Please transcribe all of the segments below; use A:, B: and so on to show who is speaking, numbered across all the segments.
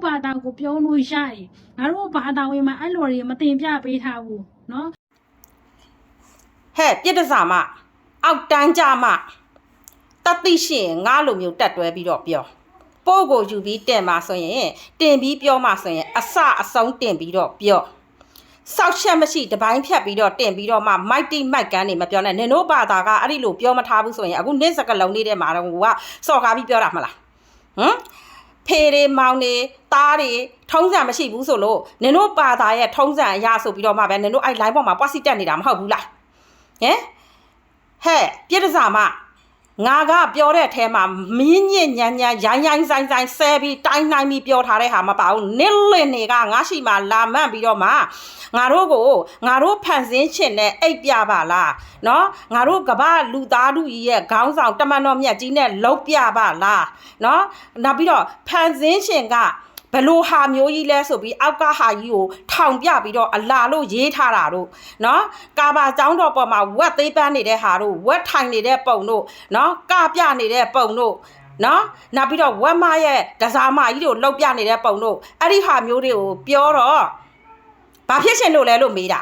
A: ဘာသာကိုပြောလို့ရတယ်ငါတို့ဘာသာဝင်မှာအဲ့လိုတွေမတင်ပြပေးထားဘူးနော်
B: ဟဲ့ပြစ်ဒစာမအောက်တန်းကြမတတိရှင်ငါလိုမျိုးတက်တွဲပြီးတော့ပြောပို့ကိုယူပြီးတင်ပါဆိုရင်တင်ပြီးပြောမှဆိုရင်အစအဆုံးတင်ပြီးတော့ပြောစောက်ချက်မရှိတပိုင်းဖြတ်ပြီးတော့တင်ပြီးတော့မှမိုက်တိမိုက်ကန်းနေမပြောနဲ့နင်တို့ဘာသာကအဲ့ဒီလိုပြောမထားဘူးဆိုရင်အခုနေ့စကလုံးလေးထဲမှာတော့ကစော်ကားပြီးပြောတာမလားဟမ်ဖေတွေမောင်တွေတားတွေထုံးစံမရှိဘူးဆိုလို့နင်တို့ဘာသာရဲ့ထုံးစံအရာဆိုပြီးတော့မှပဲနင်တို့အဲ့ line ပေါ်မှာပွားစီတက်နေတာမဟုတ်ဘူးလားဟဲ့ပြစ်ဒစာမငါကပြောတဲ့အထဲမှာမင်းညစ်ညံညံရိုင်းဆိုင်ဆဲပြီးတိုင်းနိုင်ပြီးပြောထားတဲ့ဟာမပါဘူးနစ်လင်တွေကငါရှိမှလာမှန်ပြီးတော့မှငါတို့ဖန်ဆင်းချင်တဲ့အိပ်ပြပါလားနော်ငါတို့ကဘာလူသားတို့ကြီးရဲ့ခေါင်းဆောင်တမန်တော်မြတ်ကြီးနဲ့လုံးပြပါလားနော်နောက်ပြီးတော့ဖန်ဆင်းရှင်ကဘလို့ဟာမျိုးကြီးလဲဆိုပြီးအောက်ကဟာကြီးကိုထောင်ပြပြီးတော့အလာလို့ရေးထားတာတို့နော်ကာဘာကျောင်းတော်ပေါ်မှာဝက်သေးပန်းနေတဲ့ဟာတို့ဝက်ထိုင်နေတဲ့ပုံတို့နော်ကပြနေတဲ့ပုံတို့နော်နောက်ပြီးတော့ဝက်မရဲ့ဒဇာမကြီးတို့လှုပ်ပြနေတဲ့ပုံတို့အဲ့ဒီဟာမျိုးတွေကိုပြောတော့ဘာဖြစ်ရှင်လို့လဲလို့မေးတာ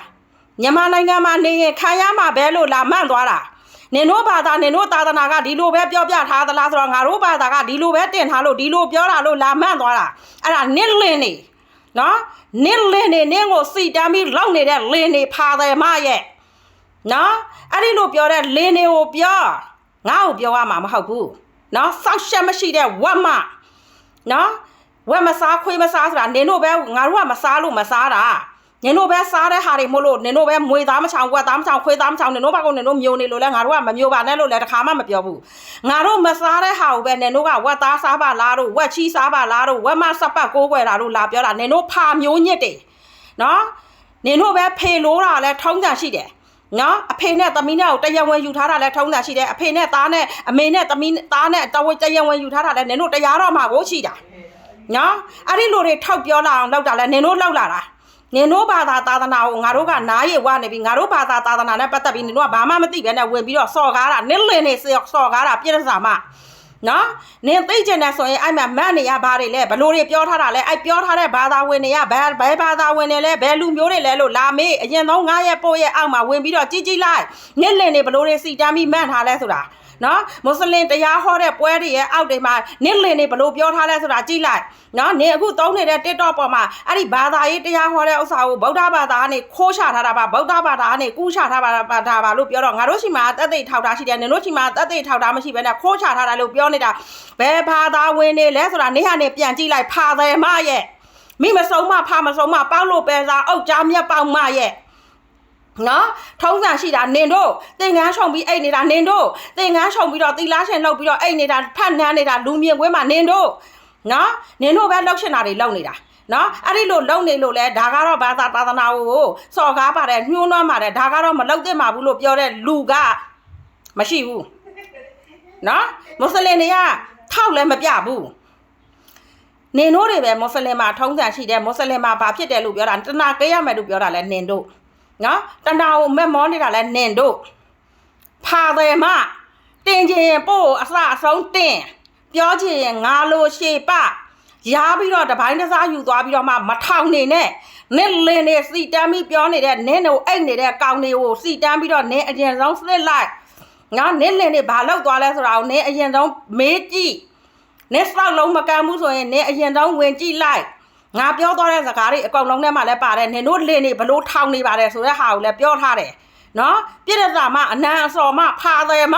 B: မြန်မာနိုင်ငံမှာနေရင်ခံရမှာပဲလို့လာမှန့်သွားတာနင်တို့ဘာသာနင်တို့သာသနာကဒီလိုပဲပြောပြထားသလားဆိုတော့ငါတို့ဘာသာကဒီလိုပဲတင်ထားလို့ဒီလိုပြောတာလို့လာမှန့်သွားတာအဲ့ဒါနစ်လင်းနေနော်နစ်လင်းနေနင်းကိုစီတမ်းပြီးလောက်နေတဲ့လင်းနေဖာတယ်မရဲ့နော်အဲ့ဒီလိုပြောတဲ့လင်းနေကိုပြောငါ့ကိုပြောရမှာမဟုတ်ဘူးနော်စောက်ရှက်မရှိတဲ့ဝက်မနော်ဝက်မစားခွေးမစားဆိုတာနင်တို့ပဲငါတို့ကမစားလို့မစားတာနင်တို့ပဲစားတဲ့ဟာတွေမို့လို့နင်တို့ပဲမွေသားမချောင်ဝက်သားမချောင်ခွေးသားမချောင်နင်တို့ဘာကုန်နင်တို့မျိုးနေလို့လဲငါတို့ကမမျိုးပါနဲ့လို့လဲတခါမှမပြောဘူးငါတို့မစားတဲ့ဟာကိုပဲနင်တို့ကဝက်သားစားပါလားတို့ဝက်ချီစားပါလားတို့ဝက်မစပတ်ကိုးကွယ်တာတို့လာပြောတာနင်တို့ဖာမျိုးညစ်တယ်နော်နင်တို့ပဲဖေလို့တာလဲထုံးစံရှိတယ်နော်အဖေနဲ့သမီးနဲ့ကိုတရားဝင်ယူထားတာလဲထုံးစံရှိတယ်အဖေနဲ့သားနဲ့အမေနဲ့သမီးသားနဲ့တရားဝင်ယူထားတာလဲနင်တို့တရားတော်မှာကိုရှိတာနော်အဲ့ဒီလိုတွေထောက်ပြောလာအောင်လောက်တာလဲနင်တို့လောက်လာတာနင်တို့ဘာသာသာသနာကိုငါတို့ကနားရဝနေပြီငါတို့ဘာသာသာသနာနဲ့ပတ်သက်ပြီးနင်တို့ကဘာမှမသိပဲနဲ့ဝင်ပြီးတော့စော်ကားတာနစ်လင်းနေစော်ကားတာပြည့်စုံမှာနော်နင်သိကျင်တယ်ဆိုရင်အဲ့မှာမတ်နေရဘာတွေလဲဘလို့တွေပြောထားတာလဲအဲ့ပြောထားတဲ့ဘာသာဝင်တွေကဘယ်ဘာသာဝင်တွေလဲဘယ်လူမျိုးတွေလဲလို့လာမေးအရင်ဆုံးငါရဲ့ပို့ရဲ့အောက်မှာဝင်ပြီးတော့ကြည့်လိုက်နစ်လင်းနေဘလို့တွေစီတမ်းပြီးမှန်ထားလဲဆိုတာနော်မွတ်စလင်တရားဟောတဲ့ပွဲတွေရဲ့အောက်တွေမှာနစ်လင်နေဘလို့ပြောထားလဲဆိုတာကြည့်လိုက်နော်နေအခုသုံးနေတဲ့ TikTok ပေါ်မှာအဲ့ဒီဘာသာရေးတရားဟောတဲ့ဥစ္စာကိုဗုဒ္ဓဘာသာကနေခိုးချထားတာပါဗုဒ္ဓဘာသာကနေကူးချထားပါလို့ပြောတော့ငါတို့ရှိမှာတက်သိထောက်ထားရှိတယ်နင်တို့ရှိမှာတက်သိထောက်ထားမရှိဘဲနဲ့ခိုးချထားတာလို့ပြောနေတာဘယ်ဘာသာဝင်နေလဲဆိုတာနေဟာနေပြန်ကြည့်လိုက်ဖာတယ်မရဲ့မိမဆုံးမဖာမဆုံးမပေါက်လို့ပဲစားအုတ်ကြားမြက်ပေါက်မရဲ့နော်ထုံးစံရှိတာနင်တို့သင်္ကန်းချုံပြီးအိတ်နေတာနင်တို့သင်္ကန်းချုံပြီးတော့သီလားရှင်လှုပ်ပြီးတော့အိတ်နေတာဖတ်နှမ်းနေတာလူမြင်ကွင်းမှာနင်တို့နော်နင်တို့ပဲလှုပ်ရှင်တာတွေလှုပ်နေတာနော်အဲ့ဒီလိုလှုပ်နေလို့လဲဒါကတော့ဘာသာသာသနာကိုစော်ကားပါတယ်ညှိုးနှွမ်းပါတယ်ဒါကတော့မလှုပ်သင့်ပါဘူးလို့ပြောတဲ့လူကမရှိဘူးနော်မွတ်စလင်တွေကထောက်လည်းမပြဘူးနင်တို့တွေပဲမွတ်စလင်မှာထုံးစံရှိတယ်မွတ်စလင်မှာဘာဖြစ်တယ်လို့ပြောတာတနာကြရမယ်လို့ပြောတာလဲနင်တို့နော်တဏှာကိုမက်မောနေတာလဲနင်တို့ဖာတယ်မတင်ချင်ပို့အစအဆုံးတင်ပြောချင်ငါလိုရှေပရားပြီးတော့တပိုင်းတစားယူသွားပြီးတော့မှမထောင်နေနဲ့နစ်လင်းနေစီတမ်းပြီးပြောနေတဲ့နင်းတို့အိတ်နေတဲ့ကောင်တွေကိုစီတမ်းပြီးတော့နင်းအရင်ဆုံးစစ်လိုက်ငါနစ်လင်းနေဘာလောက်သွားလဲဆိုတာကိုနင်းအရင်ဆုံးမေးကြည့်နင်းစောက်လုံးမကမ်းဘူးဆိုရင်နင်းအရင်ဆုံးဝင်ကြည့်လိုက်ငါပြောသွားတဲ့စကားတွေအကောင်လုံးထဲမှာလည်းပါတယ်နင်တို့လင်းနေဘလို့ထောင်နေပါတယ်ဆိုတဲ့ဟာကိုလည်းပြောထားတယ်နော်ပြည့်တဲ့စာမအနံအစော်မဖာတယ်မ